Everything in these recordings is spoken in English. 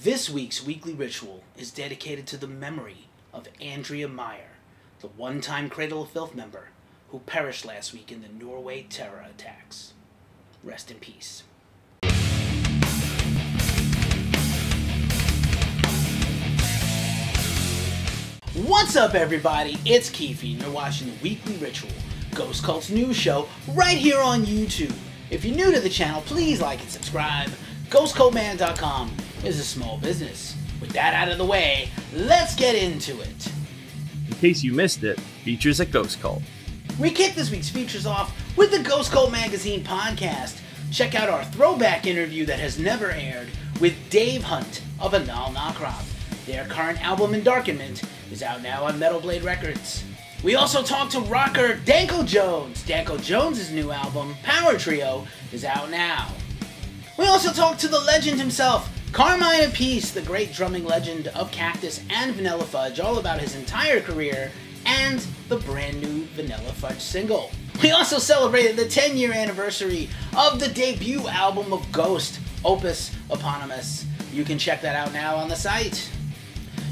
This week's weekly ritual is dedicated to the memory of Andrea Meyer, the one-time Cradle of Filth member who perished last week in the Norway terror attacks. Rest in peace. What's up, everybody? It's Keefe, and you're watching the Weekly Ritual, Ghost Cult's news show, right here on YouTube. If you're new to the channel, please like and subscribe. GhostCultMan.com is a small business. With that out of the way, let's get into it. In case you missed it, features at Ghost Cult. We kick this week's features off with the Ghost Cult Magazine podcast. Check out our throwback interview that has never aired with Dave Hunt of Anaal Nathrakh. Their current album, Endarkenment, is out now on Metal Blade Records. We also talked to rocker Danko Jones. Danko Jones' new album, Power Trio, is out now. We also talked to the legend himself, Carmine Appice, the great drumming legend of Cactus and Vanilla Fudge, all about his entire career and the brand new Vanilla Fudge single. We also celebrated the 10-year anniversary of the debut album of Ghost, Opus Eponymous. You can check that out now on the site.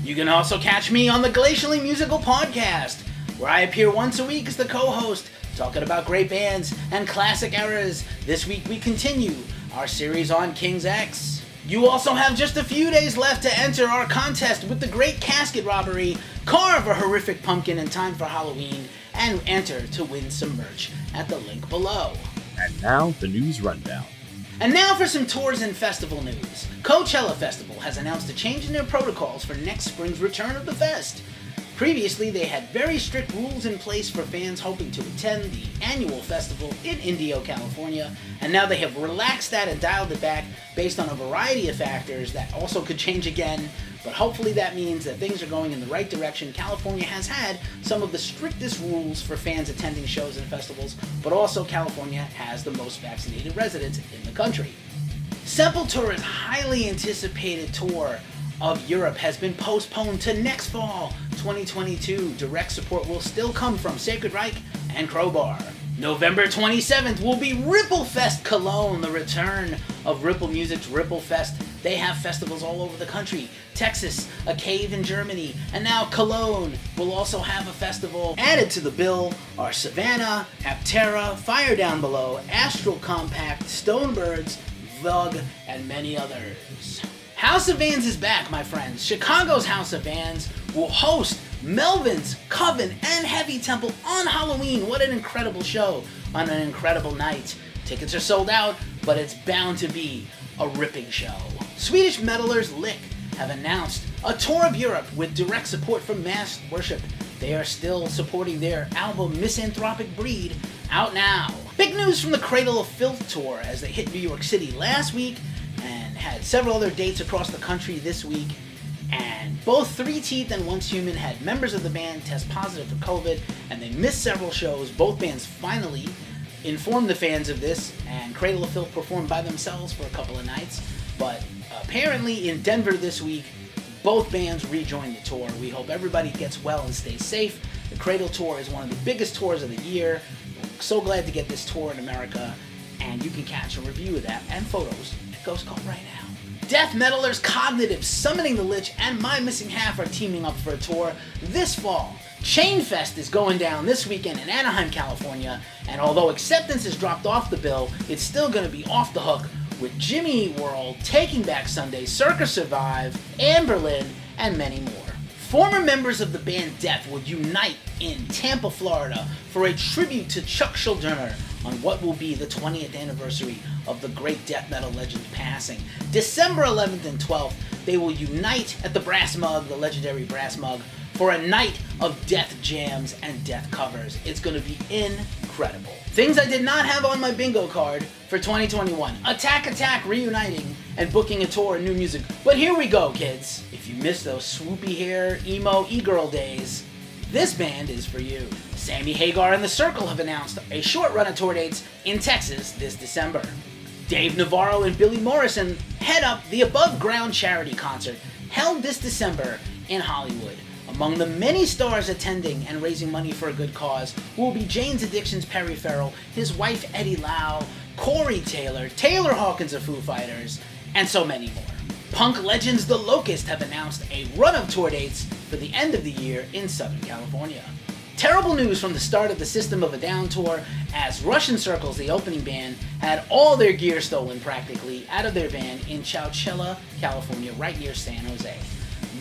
You can also catch me on the Glacially Musical Podcast, where I appear once a week as the co-host, talking about great bands and classic eras. This week we continue our series on King's X. You also have just a few days left to enter our contest with the great Casket Robbery. Carve a horrific pumpkin in time for Halloween and enter to win some merch at the link below. And now, the news rundown. And now for some tours and festival news. Coachella Festival has announced a change in their protocols for next spring's return of the fest. Previously, they had very strict rules in place for fans hoping to attend the annual festival in Indio, California, and now they have relaxed that and dialed it back based on a variety of factors that also could change again, but hopefully that means that things are going in the right direction. California has had some of the strictest rules for fans attending shows and festivals, but also California has the most vaccinated residents in the country. Sepultura's highly anticipated tour of Europe has been postponed to next fall, 2022. Direct support will still come from Sacred Reich and Crowbar. November 27th will be RippleFest Cologne, the return of Ripple Music's RippleFest. They have festivals all over the country. Texas, a cave in Germany, and now Cologne will also have a festival. Added to the bill are Savannah, Aptera, Fire Down Below, Astral Compact, Stonebirds, Vug, and many others. House of Vans is back, my friends. Chicago's House of Vans will host Melvin's, Coven, and Heavy Temple on Halloween. What an incredible show on an incredible night. Tickets are sold out, but it's bound to be a ripping show. Swedish metalers Lick have announced a tour of Europe with direct support from Mass Worship. They are still supporting their album Misanthropic Breed, out now. Big news from the Cradle of Filth tour as they hit New York City last week and had several other dates across the country this week. And both Three Teeth and Once Human had members of the band test positive for COVID, and they missed several shows. Both bands finally informed the fans of this, and Cradle of Filth performed by themselves for a couple of nights. But apparently in Denver this week, both bands rejoined the tour. We hope everybody gets well and stays safe. The Cradle Tour is one of the biggest tours of the year. We're so glad to get this tour in America, and you can catch a review of that and photos at Ghost Cult right now. Death metalers Cognitive, Summoning the Lich, and My Missing Half are teaming up for a tour this fall. Chainfest is going down this weekend in Anaheim, California, and although Acceptance has dropped off the bill, it's still going to be off the hook with Jimmy Eat World, Taking Back Sunday, Circa Survive, Anberlin, and many more. Former members of the band Death will unite in Tampa, Florida for a tribute to Chuck Schuldiner on what will be the 20th anniversary of the great death metal legend's passing. December 11th and 12th, they will unite at the Brass Mug, the legendary Brass Mug, for a night of death jams and death covers. It's going to be incredible. Things I did not have on my bingo card for 2021. Attack Attack reuniting and booking a tour and new music. But here we go, kids. If you missed those swoopy hair, emo, e-girl days, this band is for you. Sammy Hagar and The Circle have announced a short run of tour dates in Texas this December. Dave Navarro and Billy Morrison head up the Above Ground charity concert held this December in Hollywood. Among the many stars attending and raising money for a good cause will be Jane's Addiction's Perry Farrell, his wife Eddie Lau, Corey Taylor, Taylor Hawkins of Foo Fighters, and so many more. Punk legends The Locust have announced a run of tour dates for the end of the year in Southern California. Terrible news from the start of the System of a Down tour, as Russian Circles, the opening band, had all their gear stolen practically out of their van in Coachella, California, right near San Jose.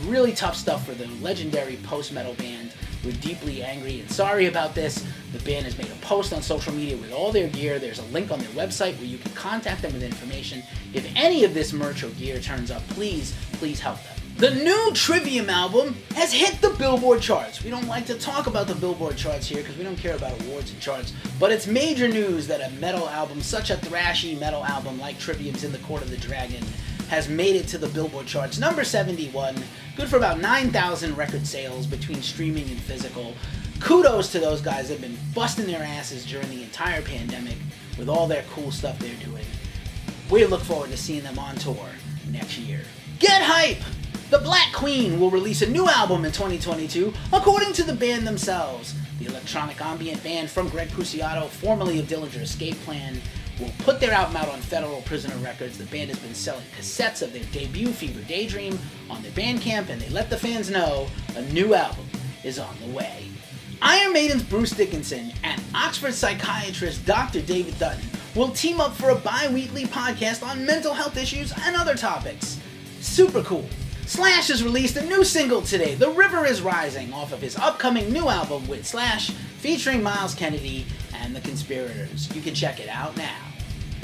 Really tough stuff for the legendary post-metal band. We're deeply angry and sorry about this. The band has made a post on social media with all their gear. There's a link on their website where you can contact them with information. If any of this merch or gear turns up, please help them. The new Trivium album has hit the Billboard charts. We don't like to talk about the Billboard charts here because we don't care about awards and charts, but it's major news that a metal album, such a thrashy metal album like Trivium's In the Court of the Dragon, has made it to the Billboard charts. Number 71, good for about 9,000 record sales between streaming and physical. Kudos to those guys. They've been busting their asses during the entire pandemic with all their cool stuff they're doing. We look forward to seeing them on tour next year. Get hype! The Black Queen will release a new album in 2022, according to the band themselves. The electronic ambient band from Greg Puciato, formerly of Dillinger Escape Plan, will put their album out on Federal Prisoner Records. The band has been selling cassettes of their debut, Fever Daydream, on their Bandcamp, and they let the fans know a new album is on the way. Iron Maiden's Bruce Dickinson and Oxford psychiatrist Dr. David Dutton will team up for a bi-weekly podcast on mental health issues and other topics. Super cool. Slash has released a new single today, The River is Rising, off of his upcoming new album with Slash, featuring Miles Kennedy and The Conspirators. You can check it out now.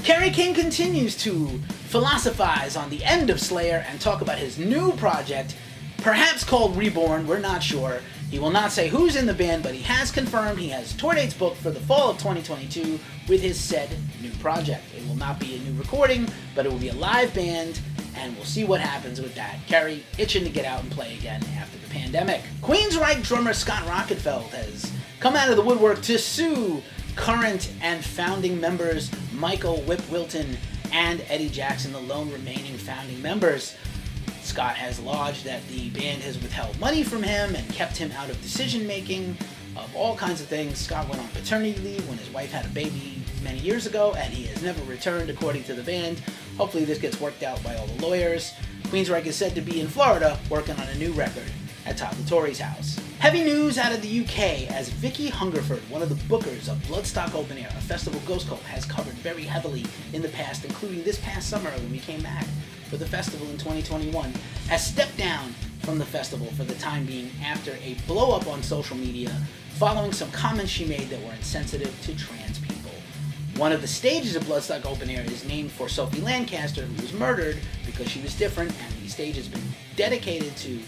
Kerry King continues to philosophize on the end of Slayer and talk about his new project, perhaps called Reborn, we're not sure. He will not say who's in the band, but he has confirmed he has tour dates booked for the fall of 2022 with his said new project. It will not be a new recording, but it will be a live band, and we'll see what happens with that. Kerry itching to get out and play again after the pandemic. Queensryche drummer Scott Rockenfeld has come out of the woodwork to sue current and founding members Michael Whip Wilton and Eddie Jackson, the lone remaining founding members. Scott has lodged that the band has withheld money from him and kept him out of decision-making of all kinds of things. Scott went on paternity leave when his wife had a baby many years ago, and he has never returned, according to the band. Hopefully this gets worked out by all the lawyers. Queensryche is said to be in Florida working on a new record at Todd Latoure's house. Heavy news out of the UK, as Vicky Hungerford, one of the bookers of Bloodstock Open Air, a festival Ghost Cult has covered very heavily in the past, including this past summer when we came back for the festival in 2021, has stepped down from the festival for the time being after a blow-up on social media following some comments she made that were insensitive to trans people. One of the stages of Bloodstock Open Air is named for Sophie Lancaster, who was murdered because she was different, and the stage has been dedicated to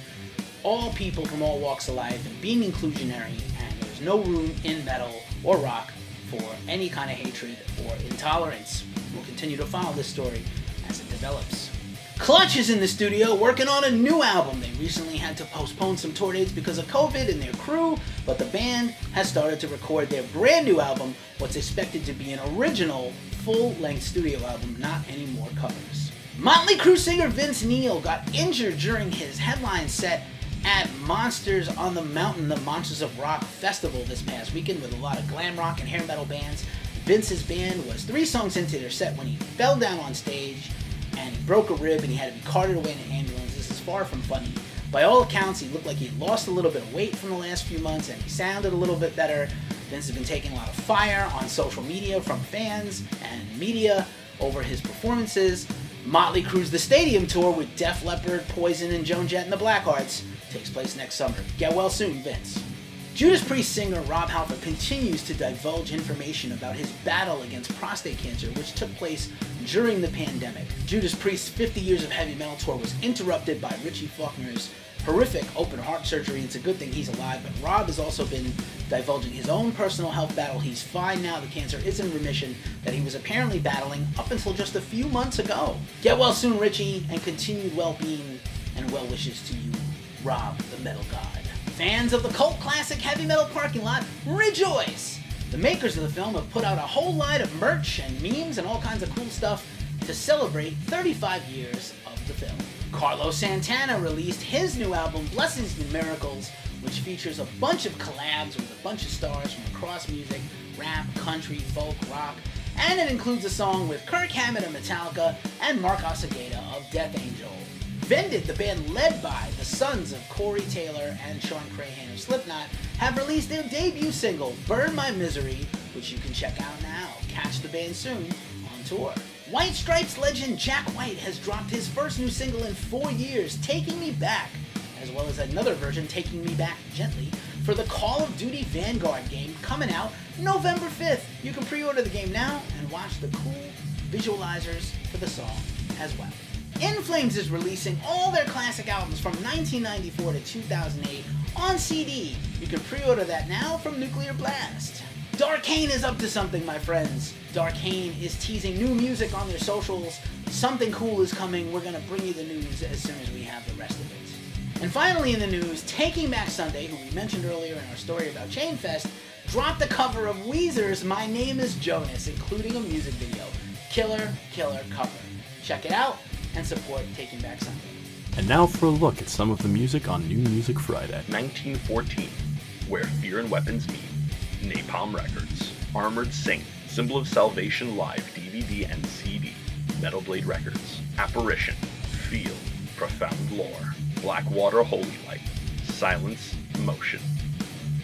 all people from all walks of life and being inclusionary, and there's no room in metal or rock for any kind of hatred or intolerance. We'll continue to follow this story as it develops. Clutch is in the studio working on a new album. They recently had to postpone some tour dates because of COVID and their crew, but the band has started to record their brand new album, what's expected to be an original, full-length studio album, not any more covers. Motley Crue singer Vince Neil got injured during his headline set at Monsters on the Mountain, the Monsters of Rock festival this past weekend, with a lot of glam rock and hair metal bands. Vince's band was 3 songs into their set when he fell down on stage and he broke a rib and he had to be carted away in an ambulance. This is far from funny. By all accounts, he looked like he had lost a little bit of weight from the last few months and he sounded a little bit better. Vince has been taking a lot of fire on social media from fans and media over his performances. Motley Crue's The Stadium Tour with Def Leppard, Poison, and Joan Jett and the Blackhearts takes place next summer. Get well soon, Vince. Judas Priest singer Rob Halford continues to divulge information about his battle against prostate cancer, which took place during the pandemic. Judas Priest's 50 Years of Heavy Metal tour was interrupted by Richie Faulkner's horrific open heart surgery. It's a good thing he's alive, but Rob has also been divulging his own personal health battle. He's fine now. The cancer is in remission that he was apparently battling up until just a few months ago. Get well soon, Richie, and continued well-being and well wishes to you, Rob the Metal God. Fans of the cult classic Heavy Metal Parking Lot, rejoice! The makers of the film have put out a whole line of merch and memes and all kinds of cool stuff to celebrate 35 years of the film. Carlos Santana released his new album, Blessings and Miracles, which features a bunch of collabs with a bunch of stars from across music, rap, country, folk, rock, and it includes a song with Kirk Hammett of Metallica and Mark Ossageda of Death Angel. Vended, the band led by the sons of Corey Taylor and Sean Crahan of Slipknot, have released their debut single, Burn My Misery, which you can check out now. Catch the band soon on tour. White Stripes legend Jack White has dropped his first new single in 4 years, Taking Me Back, as well as another version, Taking Me Back Gently, for the Call of Duty Vanguard game coming out November 5th. You can pre-order the game now and watch the cool visualizers for the song as well. In Flames is releasing all their classic albums from 1994 to 2008 on CD. You can pre-order that now from Nuclear Blast. Darkane is up to something, my friends. Darkane is teasing new music on their socials. Something cool is coming. We're going to bring you the news as soon as we have the rest of it. And finally in the news, Taking Back Sunday, who we mentioned earlier in our story about Chainfest, dropped the cover of Weezer's My Name is Jonas, including a music video. Killer, killer cover. Check it out and support Taking Back Sunday. And now for a look at some of the music on New Music Friday. 1914, Where Fear and Weapons Meet, Napalm Records, Armored Saint, Symbol of Salvation Live DVD and CD, Metal Blade Records, Apparition, Feel, Profound Lore, Blackwater Holy Light, Silence, Motion,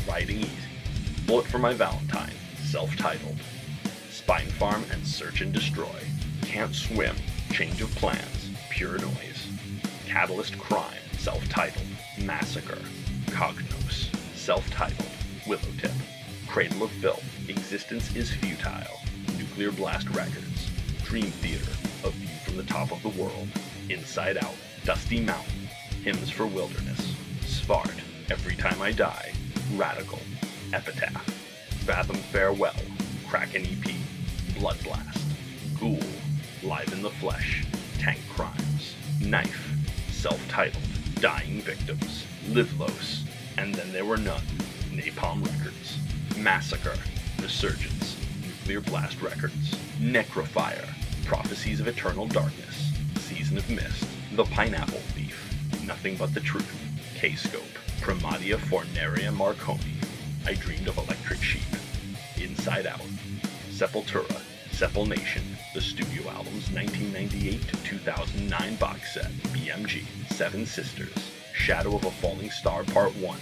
Riding Easy, Bullet for My Valentine, self-titled, Spine Farm and Search and Destroy, Can't Swim, Change of Plans, Pure Noise, Catalyst Crime, self-titled, Massacre, Cognos, self-titled, Willowtip, Cradle of Filth, Existence is Futile, Nuclear Blast Records, Dream Theater, A View from the Top of the World, Inside Out, Dusty Mountain, Hymns for Wilderness, Svart, Every Time I Die, Radical, Epitaph, Fathom Farewell, Kraken EP, Blood Blast, Ghoul, Live in the Flesh, Tank Crimes, Knife, self-titled, Dying Victims, Livlos, And Then There Were None, Napalm Records, Massacre, Resurgence, Nuclear Blast Records, Necrofire, Prophecies of Eternal Darkness, Season of Mist, The Pineapple Thief, Nothing But the Truth, K-Scope, Primatia Fornaria Marconi, I Dreamed of Electric Sheep, Inside Out, Sepultura, Sepul Nation, the studio albums 1998 to 2009 box set, BMG, Seven Sisters, Shadow of a Falling Star Part 1,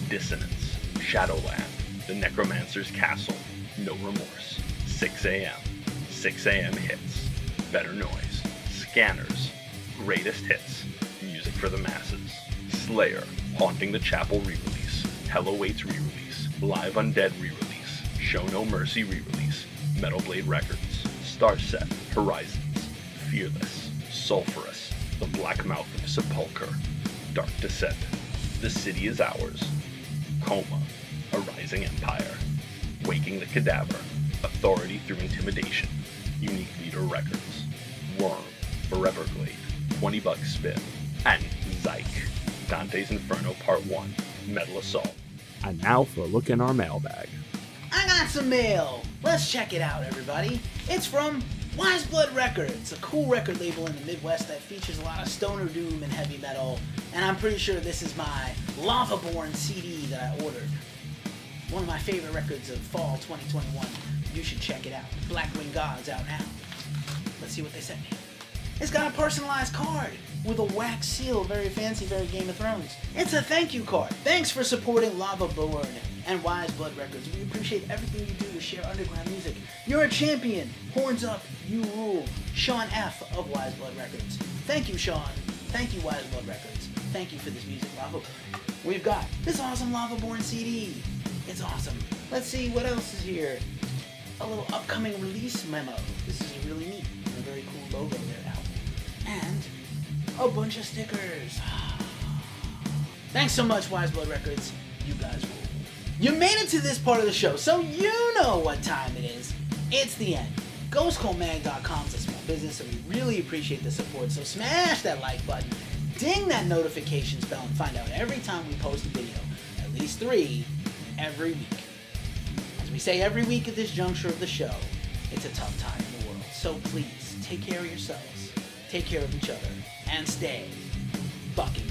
Dissonance, Shadowland, The Necromancer's Castle, No Remorse, 6 AM, 6 AM Hits, Better Noise, Scanners, Greatest Hits, Music for the Masses, Slayer, Haunting the Chapel re-release, Hell Awaits re-release, Live Undead re-release, Show No Mercy re-release, Metal Blade Records, Starset, Horizons, Fearless, Sulphurous, The Black Mouth of Sepulchre, Dark Descent, The City is Ours, Coma, A Rising Empire, Waking the Cadaver, Authority Through Intimidation, Unique Leader Records, Worm, Foreverglade, 20 Bucks Spin, and Zyke, Dante's Inferno Part 1, Metal Assault. And now for a look in our mailbag. I got some mail. Let's check it out, everybody. It's from Wise Blood Records, a cool record label in the Midwest that features a lot of stoner doom and heavy metal, and I'm pretty sure this is my Lavaborn CD that I ordered. One of my favorite records of fall 2021. You should check it out. Blackwing God's out now. Let's see what they sent me. It's got a personalized card with a wax seal, very fancy, very Game of Thrones. It's a thank you card. Thanks for supporting Lavaborn and Wise Blood Records. We appreciate everything you do to share underground music. You're a champion. Horns up. You rule. Sean F. of Wise Blood Records. Thank you, Sean. Thank you, Wise Blood Records. Thank you for this music, Lavaborn. We've got this awesome Lavaborn CD. It's awesome. Let's see what else is here. A little upcoming release memo. This is really neat. A very cool logo there out. And a bunch of stickers. Thanks so much, Wise Blood Records. You guys rule. You made it to this part of the show, so you know what time it is. It's the end. GhostColdMag.com is a small business, and we really appreciate the support, so smash that like button, ding that notifications bell, and find out every time we post a video. At least 3 every week. As we say every week at this juncture of the show, it's a tough time in the world, so please take care of yourselves, take care of each other, and stay fucking